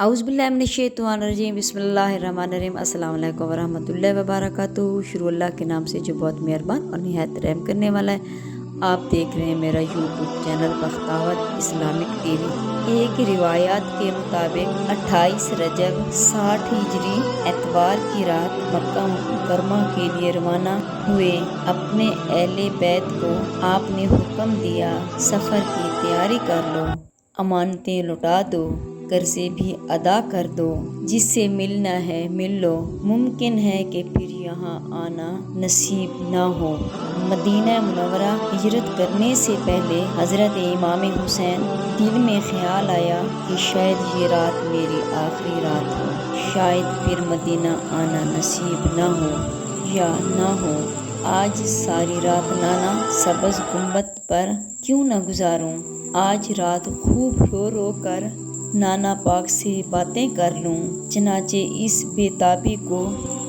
اعوذ باللہ من الشیطان الرجیم بسم اللہ الرحمن الرحیم السلام علیکم ورحمۃ اللہ وبرکاتہ۔ شروع اللہ کے نام سے جو بہت مہربان اور نہایت رحم کرنے والا ہے۔ آپ دیکھ رہے ہیں میرا YouTube channel Bakhtawat Islamic T V. ایک روایات کے مطابق 28 رجب 60 ہجری اتوار کی رات مکہ مکرمہ کے لیے روانہ ہوئے اپنے اہل بیت کو آپ نے حکم دیا، سفر کی تیاری کر لو، امانتیں لوٹا دو، قرضے بھی ادا کر دو، جس سے ملنا ہے مل لو، ممکن ہے کہ پھر یہاں آنا نصیب نہ ہو۔ مدینہ منورہ ہجرت کرنے سے پہلے حضرت امام حسین دل میں خیال آیا کہ شاید یہ رات میری آخری رات ہو، شاید پھر مدینہ آنا نصیب نہ ہو یا نہ ہو۔ آج ساری رات نانا سبز گنبد پر کیوں نہ گزاروں، آج رات خوب رو کر نانا پاک سے باتیں کر لوں۔ چنانچہ اس بےتابی کو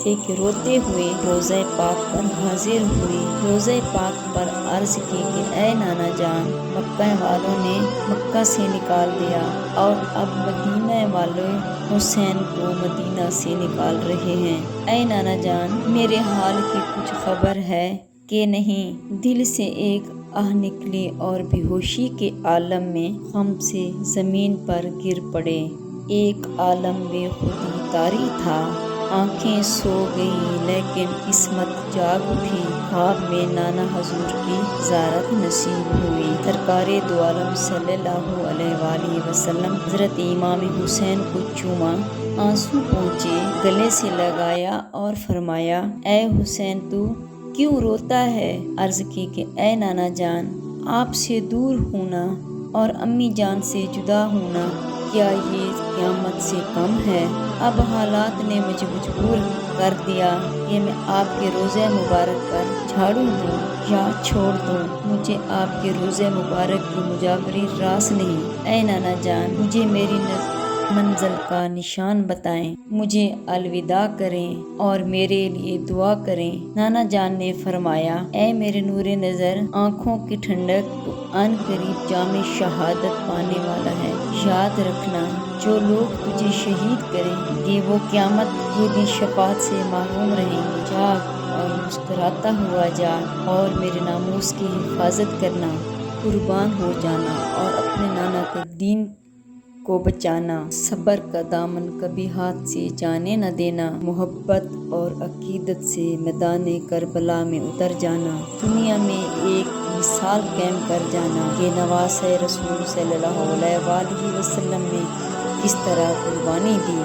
ایک روتے ہوئے روضہ پاک پر حاضر ہوئی، روضہ پاک پر عرض کی کہ اے نانا جان، مکہ والوں نے مکہ سے نکال دیا اور اب مدینہ والے حسین کو مدینہ سے نکال رہے ہیں۔ اے نانا جان، میرے حال کی کچھ خبر ہے کہ نہیں؟ دل سے ایک آہ نکلی اور بے ہوشی کے عالم میں غم سے زمین پر گر پڑے۔ ایک عالم بے خودی طاری تھا، آنکھیں سو گئی لیکن قسمت جاگ اٹھی۔ خواب میں نانا حضور کی زیارت نصیب ہوئی۔ سرکار دو عالم صلی اللہ علیہ وآلہ وسلم حضرت امام حسین کو چوما، آنسو پہنچے، گلے سے لگایا اور فرمایا، اے حسین تو کیوں روتا ہے؟ عرض کی کہ اے نانا جان، آپ سے دور ہونا اور امی جان سے جدا ہونا کیا یہ قیامت سے کم ہے؟ اب حالات نے مجھے مجبور کر دیا کہ میں آپ کے روضہ مبارک پر جھاڑو دوں یا چھوڑ دوں، مجھے آپ کے روضہ مبارک کی مجاوری راس نہیں۔ اے نانا جان، مجھے میری منزل کا نشان بتائیں، مجھے الوداع کریں اور میرے لیے دعا کریں۔ نانا جان نے فرمایا، اے میرے نور نظر، آنکھوں کی ٹھنڈک، تو ان قریب جام شہادت پانے والا ہے۔ یاد رکھنا، جو لوگ تجھے شہید کریں گے وہ قیامت کے دن شفاعت سے محروم رہیں گے۔ جاگ اور مسکراتا ہوا جا اور میرے ناموس کی حفاظت کرنا، قربان ہو جانا اور اپنے نانا کے دین کو بچانا۔ صبر کا دامن کبھی ہاتھ سے جانے نہ دینا، محبت اور عقیدت سے میدان کربلا میں اتر جانا، دنیا میں ایک مثال قائم کر جانا کہ نواسۂ رسول صلی اللہ علیہ وآلہ وسلم نے کس طرح قربانی دی۔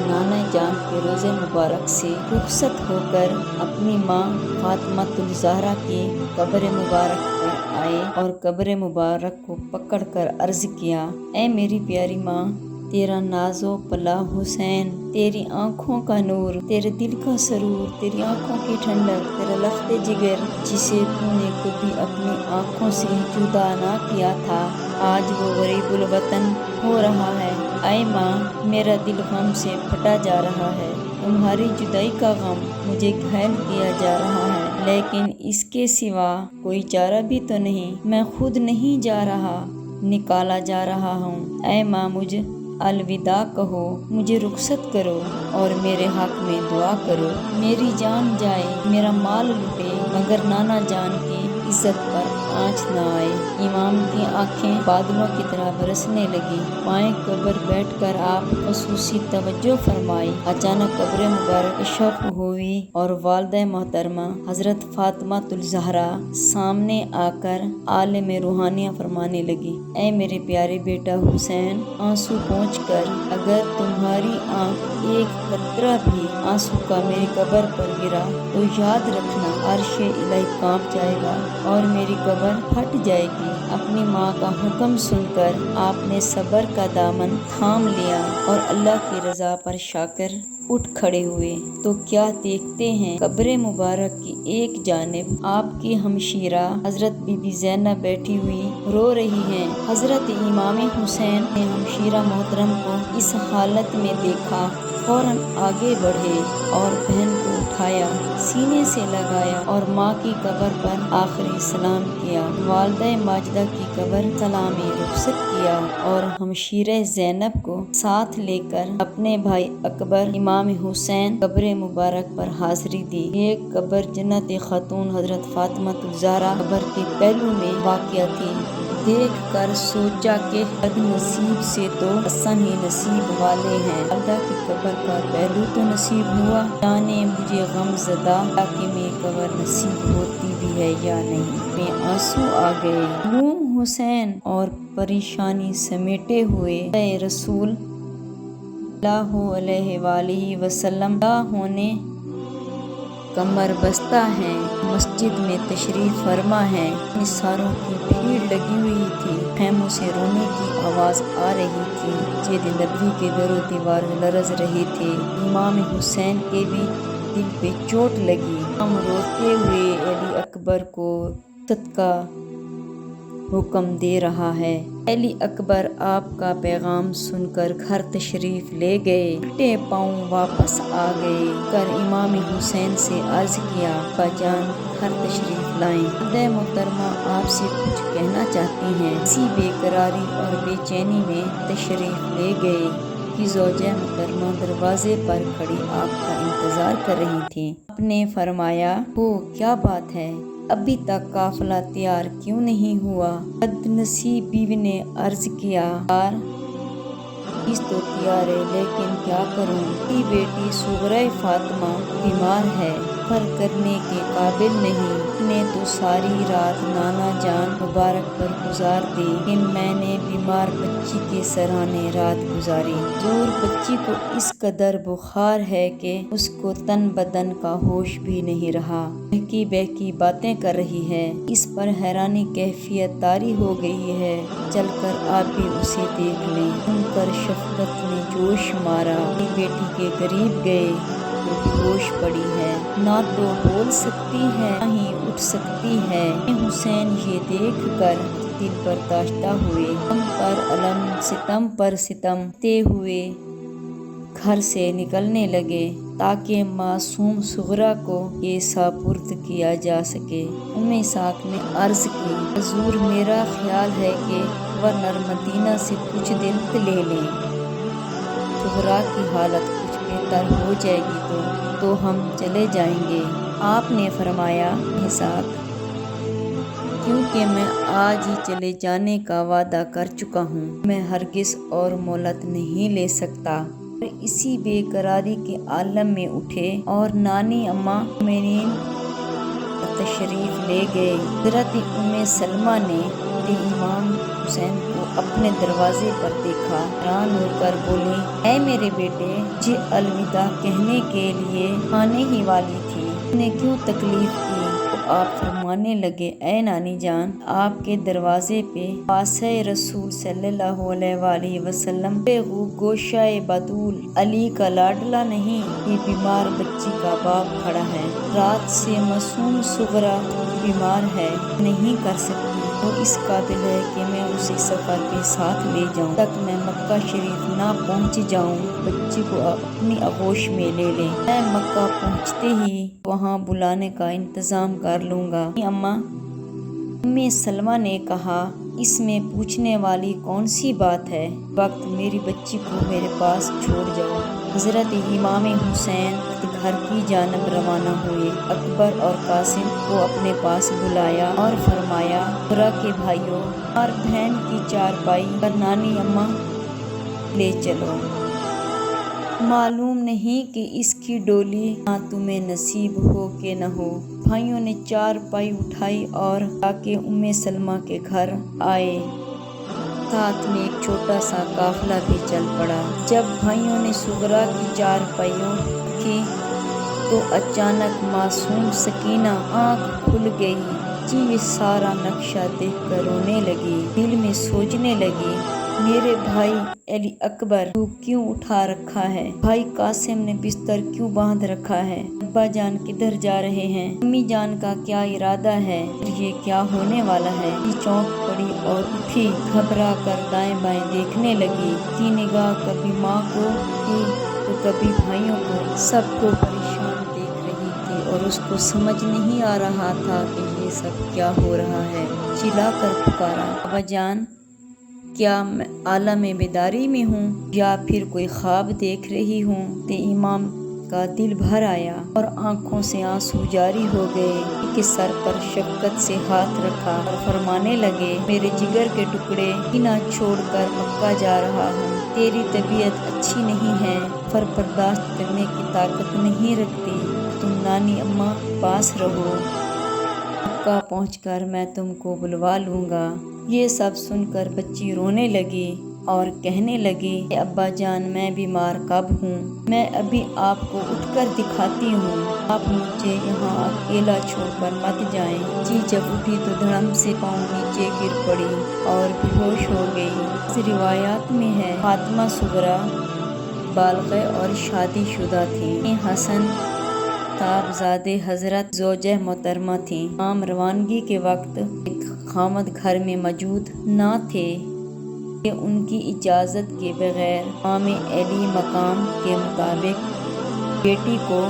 نانا جان کے روضہ مبارک سے رخصت ہو کر اپنی ماں فاطمہ الزہرا کی قبر مبارک پر آئے اور قبر مبارک کو پکڑ کر عرض کیا، اے میری پیاری ماں، تیرا ناز و پلا حسین، تیری آنکھوں کا نور، تیرے دل کا سرور، تیری آنکھوں کی ٹھنڈک، تیرا لخت جگر، جسے تو نے کبھی اپنی آنکھوں سے جدا نہ کیا تھا، آج وہ غریب الوطن ہو رہا ہے۔ اے ماں، میرا دل غم سے پھٹا جا رہا ہے، تمہاری جدائی کا غم مجھے گھائل کیا جا رہا ہے، لیکن اس کے سوا کوئی چارہ بھی تو نہیں، میں خود نہیں جا رہا، نکالا جا رہا ہوں۔ اے ماں، مجھے الوداع کہو، مجھے رخصت کرو اور میرے حق میں دعا کرو۔ میری جان جائے، میرا مال لٹے، مگر نانا جان کی عزت پر آنچ نہ آئے۔ امام کی آنکھیں بادلوں کی طرح برسنے لگی، پائیں قبر بیٹھ کر آپ خصوصی توجہ فرمائی۔ اچانک قبر مبارک کشف ہوئی اور والدہ محترمہ حضرت فاطمہ الزہرا سامنے آ کر عالم روحانیہ فرمانے لگی، اے میرے پیارے بیٹا حسین، آنسو پہنچ کر اگر تمہاری آنکھ ایک قطرہ بھی آنسو کا میری قبر پر گرا تو یاد رکھنا عرش الہی کانپ جائے گا اور میری قبر پھٹ جائے گی۔ اپنی ماں کا حکم سن کر آپ نے صبر کا دامن تھام لیا اور اللہ کی رضا پر شاکر اٹھ کھڑے ہوئے تو کیا دیکھتے ہیں، قبر مبارک کی ایک جانب آپ کی ہمشیرہ حضرت بی بی زینب بیٹھی ہوئی رو رہی ہیں۔ حضرت امام حسین نے ہمشیرہ محترم کو اس حالت میں دیکھا، फौरन आगे बढ़े और बहन को उठाया, सीने से लगाया और माँ की कब्र पर आखिरी सलाम किया। वालिदा माजिदा की कब्र सलामी रुखसत किया और हमशीरे ज़ैनब को साथ लेकर अपने भाई अकबर इमाम हुसैन कब्र मुबारक पर हाजिरी दी। ये कब्र जन्नत खातून हजरत फातिमा ज़हरा कब्र के पहलू में वाक़या थी। देख कर सोचा कि बदनसीब से तो हसन ही नसीब वाले हैं। वालिदा की कब्र का पहलू तो नसीब हुआ, जाने मुझे गम ज़दा कि मैं कब्र नसीब होती भी है या नहीं। में आंसू आ गए। मासूम हुसैन और परेशानी समेटे हुए रसूल सल्लल्लाहु अलैहि वसल्लम होने कमर बस्ता है, मस्जिद में तशरीफ फरमा है। निसारों की भीड़ लगी हुई थी, खैमों से रोने की आवाज़ आ रही थी। मस्जिद नबवी के दरो दीवार लरज रहे थे। इमाम हुसैन के भी दिल पे चोट लगी। हम रोते हुए अली अकबर को सदका हुक्म दे रहा है। अली अकबर आपका पैगाम सुनकर घर तशरीफ ले गए। उल्टे पाँव वापस आ गए कर इमाम हुसैन से अर्ज किया, बाजान घर तशरीफ लाएं। वालिदा मोहतरमा आपसे कुछ कहना चाहती हैं। इसी बेकरारी और बेचैनी में तशरीफ ले गए कि ज़ौजा मोहतरमा दरवाजे पर खड़ी आपका इंतज़ार कर रही थी। आपने फरमाया, हो क्या बात है, अभी तक काफिला तैयार क्यों नहीं हुआ? बदनसीब बीवी ने अर्ज किया, तो तैयार है, लेकिन क्या करूं? मेरी बेटी सुगरा फातिमा बीमार है, पर करने के काबिल नहीं। ने तो सारी रात नाना जान मुबारक पर गुजार दी, लेकिन मैंने बीमार बच्ची के सराहने रात गुजारी। जोर बच्ची को इस कदर बुखार है कि उसको तन बदन का होश भी नहीं रहा। बहकी बहकी बातें कर रही है। इस पर हैरानी कैफियत तारी हो गई है। चलकर आप भी उसे देख लें। सुनकर शफकत ने जोश मारा। अपनी बेटी के करीब गए तो बेहोश पड़ी है, ना तो बोल सकती है ना ही उठ सकती है। हुसैन ये देख कर दिल बर्दाश्ता हुए, हम पर अलम सितम पर सितम ते हुए घर से निकलने लगे ताकि मासूम सुगरा को ये सापुर्द किया जा सके। उम्मे साक ने अर्ज की, हजूर मेरा ख्याल है कि वह मदीना से कुछ दिन ले लें। सुगरा की हालत कुछ बेहतर हो जाएगी तो हम चले जाएंगे। आपने फरमाया, साक, क्योंकि मैं आज ही चले जाने का वादा कर चुका हूँ, मैं हरगिज़ और मोहलत नहीं ले सकता। इसी बेकरारी के आलम में उठे और नानी अम्मा मेरीन तशरीफ ले गए। हज़रत उम्मे सलमा ने इमाम हुसैन को अपने दरवाजे पर देखा, हैरान होकर बोली, ऐ मेरे बेटे, मुझे अलविदा कहने के लिए आने ही वाली थी, ने क्यों तकलीफ की? तो आप फरमाने लगे, ऐ नानी जान, आपके दरवाजे पे पासे रसूल सल्लल्लाहु अलैहि वसल्लम पे गोशाए बतूल अली का लाडला नहीं, ये बीमार बच्ची का बाप खड़ा है। रात से मासूम सुगरा बीमार है, नहीं कर सकती, वो इस काबिल है कि मैं उसे सफ़र पे साथ ले जाऊं। तक मैं मक्का शरीफ ना पहुंच जाऊं, बच्ची को अपनी आगोश में ले लें। मैं मक्का पहुंचते ही वहां बुलाने का इंतज़ाम कर लूँगा। अम्मा उम्मे सलमा ने कहा, इसमें पूछने वाली कौन सी बात है? वक्त मेरी बच्ची को मेरे पास छोड़ जाओ। हज़रत इमाम हुसैन घर की जानब रवाना हुए। अकबर और कासिम को अपने पास बुलाया और फरमाया, बुरा के भाइयों और बहन की चारपाई पर नानी अम्मा ले चलो। मालूम नहीं कि इसकी डोली ना तुम्हें नसीब हो के न हो। भाइयों ने चारपाई उठाई और आके उम्मे सलमा के घर आए। साथ में एक छोटा सा काफिला भी चल पड़ा। जब भाइयों ने सुगरा की चारपाइयों की तो अचानक मासूम सकीना आँख खुल गई। जी सारा नक्शा देखकर रोने लगी, दिल में सोचने लगी, मेरे भाई अली अकबर को क्यों उठा रखा है? भाई कासिम ने बिस्तर क्यों बांध रखा है? अब्बा जान किधर जा रहे हैं? अम्मी जान का क्या इरादा है? ये क्या होने वाला है? चौंक पड़ी और उठी, घबरा कर दाएं बाएं देखने लगी। की निगाह कभी माँ को की तो कभी भाइयों को सबको परेशान देख रही थी और उसको समझ नहीं आ रहा था कि ये सब क्या हो रहा है। चिल्लाकर पुकारा, अब्बा जान, क्या मैं आलम बेदारी में हूँ या फिर कोई ख्वाब देख रही हूँ? ते इमाम का दिल भर आया और आंखों से आंसू जारी हो गए कि सर पर शफ़क़त से हाथ रखा और फरमाने लगे, मेरे जिगर के टुकड़े, बिना छोड़कर मक्का जा रहा हूँ। तेरी तबीयत अच्छी नहीं है, पर बर्दाश्त करने की ताकत नहीं रखती। तुम नानी अम्मा पास रहो, मक्का पहुंचकर मैं तुमको बुलवा लूँगा। ये सब सुनकर बच्ची रोने लगी और कहने लगी, अब्बा जान, मैं बीमार कब हूँ? मैं अभी आपको उठकर दिखाती हूँ। आप मुझे यहाँ अकेला छोड़कर मत जाएं। जी जब उठी तो धड़म से पाँव नीचे गिर पड़ी और बेहोश हो गई। इस रिवायात में है, फातिमा सुगरा बालिग़ और शादीशुदा थी। हसन साहबजादे हजरत ज़ौजा मोहतरमा थी। आम रवानगी के वक्त खामद घर में मौजूद न थे कि उनकी इजाज़त के बगैर इमाम अली मकाम के मुताबिक बेटी को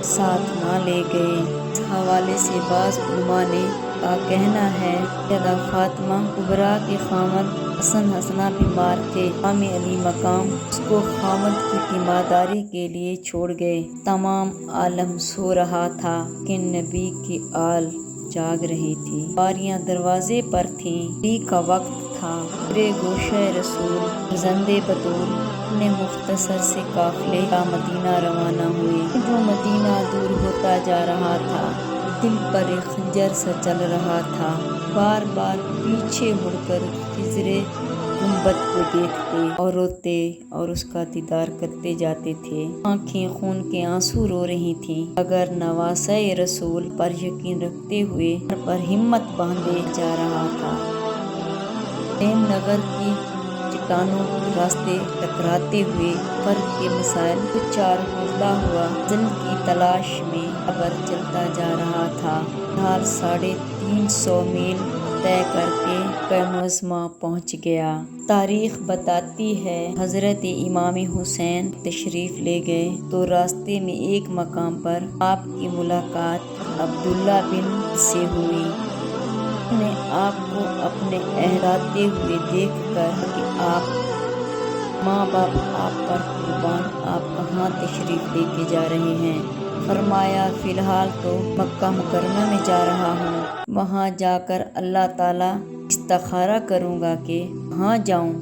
साथ ना ले गए। इस हवाले से बाज़ उलमा ने का कहना है कि फातिमा कुबरा के खामद हसन हसना बीमार थे। इमाम अली मकाम उसको खामद की तीमारदारी के लिए छोड़ गए। तमाम आलम सो रहा था कि नबी की आल जाग रही थी। बारियां दरवाजे पर थीं। दी का वक्त था। मेरे गोशे रसूल ज़ंदे बतूल अपने मुख्तसर से काफिले का मदीना रवाना हुए। जो मदीना दूर होता जा रहा था, दिल पर एक खंजर सा चल रहा था। बार बार पीछे मुड़कर खिजरे गुंबद को देखते और रोते और उसका दीदार करते जाते थे। आंखें खून के आंसू रो रही थीं। अगर नवासे रसूल पर यकीन रखते हुए पर हिम्मत बांधे जा रहा था। प्रेम नगर की चट्टानों के रास्ते टकराते हुए फर्क के मसाइल चार होता हुआ जल की तलाश में अबर चलता जा रहा था। हाल 350 मील तय करके कैमुज़मा पहुंच गया। तारीख बताती है, हजरत इमाम हुसैन तशरीफ ले गए तो रास्ते में एक मकाम पर आपकी मुलाकात अब्दुल्ला बिन से हुई। ने आपको अपने एहराते हुए देखकर कि आप माँ बाप आप पर कुर्बान, आप कहाँ तशरीफ लेके जा रहे हैं? फरमाया, फ़िलहाल तो मक्का मुकरमा में जा रहा हूँ। वहाँ जाकर अल्लाह ताला इस्तिखारा करूँगा कि कहाँ जाऊँ।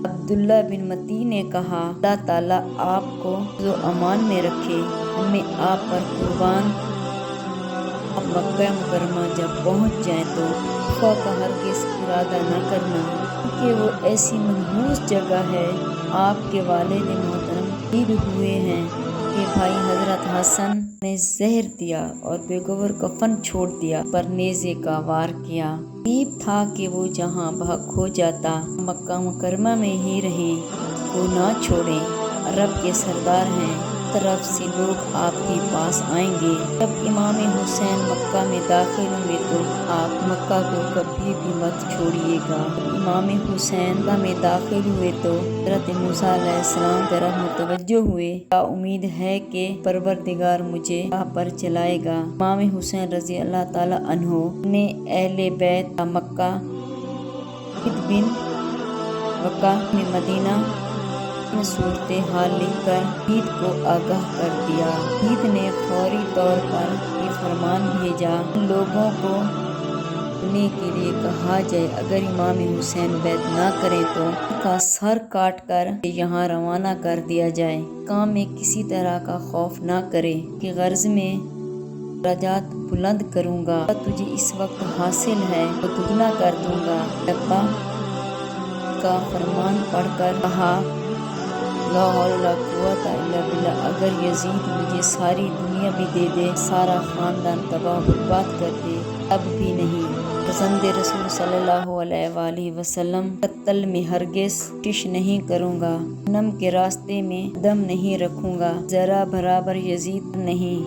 अब्दुल्ला बिन मती ने कहा, अल्लाह ताला आपको जो अमान में रखे, हमें आप पर कुर्बान। आप मक्का मुकरमा जब पहुँच जाएं तो वफ़ा का हरगिज़ इरादा न करना, क्योंकि वो ऐसी मनहूस जगह है। आपके वालिद मोहतरम शहीद हुए हैं कि भाई हजरत हसन ने जहर दिया और बेगवर कफन छोड़ दिया, पर नेज़े का वार किया। करीब था कि वो जहाँ भाग खो जाता, मक्का मुकरमा में ही रहें, वो ना छोड़ें। अरब के सरदार हैं, तरफ से लोग आपके पास आएंगे। जब इमाम हुसैन मक्का में दाखिल हुए तो आप मक्का को कभी भी मत छोड़िएगा। इमाम हुसैन मक्का में दाखिल हुए तो हज़रत मूसा अलैहिस्सलाम तरफ मुतवज्जो हुए। क्या उम्मीद है कि परवरदिगार मुझे राह पर चलाएगा। इमाम हुसैन रज़ी अल्लाह ताला अन्हो ने अहले बैत का मक्का बिन वक़ा में मदीना में सूरत हाल लिखकर ईद को आगाह कर दिया। ईद ने फौरी तौर पर ये फरमान भेजा, लोगों को सुनने के लिए कहा जाए, अगर इमाम हुसैन बैत ना करें तो उनका सर काट कर यहाँ रवाना कर दिया जाए। काम में किसी तरह का खौफ ना करे कि गर्ज में दराजात बुलंद करूँगा, तुझे इस वक्त हासिल है तो दुगना कर दूँगा। अब्बा का फरमान पढ़कर कहा, ला हौला वला कुव्वता इल्ला बिल्लाह, अगर यजीद मुझे सारी दुनिया भी दे दे, सारा ख़ानदान तबाह बर्बाद कर दे, अब भी नहीं। पसंद रसूल सल्लल्लाहु अलैहि वसल्लम कत्ल में हरगिज़ कोशिश नहीं करूँगा, जन्नम के रास्ते में कदम नहीं रखूँगा, ज़रा बराबर यजीद नहीं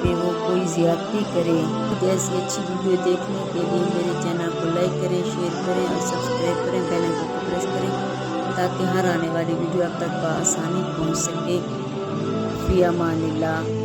पे वो कोई ज़्यादती करे। ऐसी अच्छी वीडियो देखने के लिए मेरे चैनल को लाइक करें, शेयर करें और सब्सक्राइब करें, बेल आइकन को प्रेस करें تاکہ ہر آنے والی ویڈیو آپ تک بآسانی پہنچ سکے۔ فی امان اللہ۔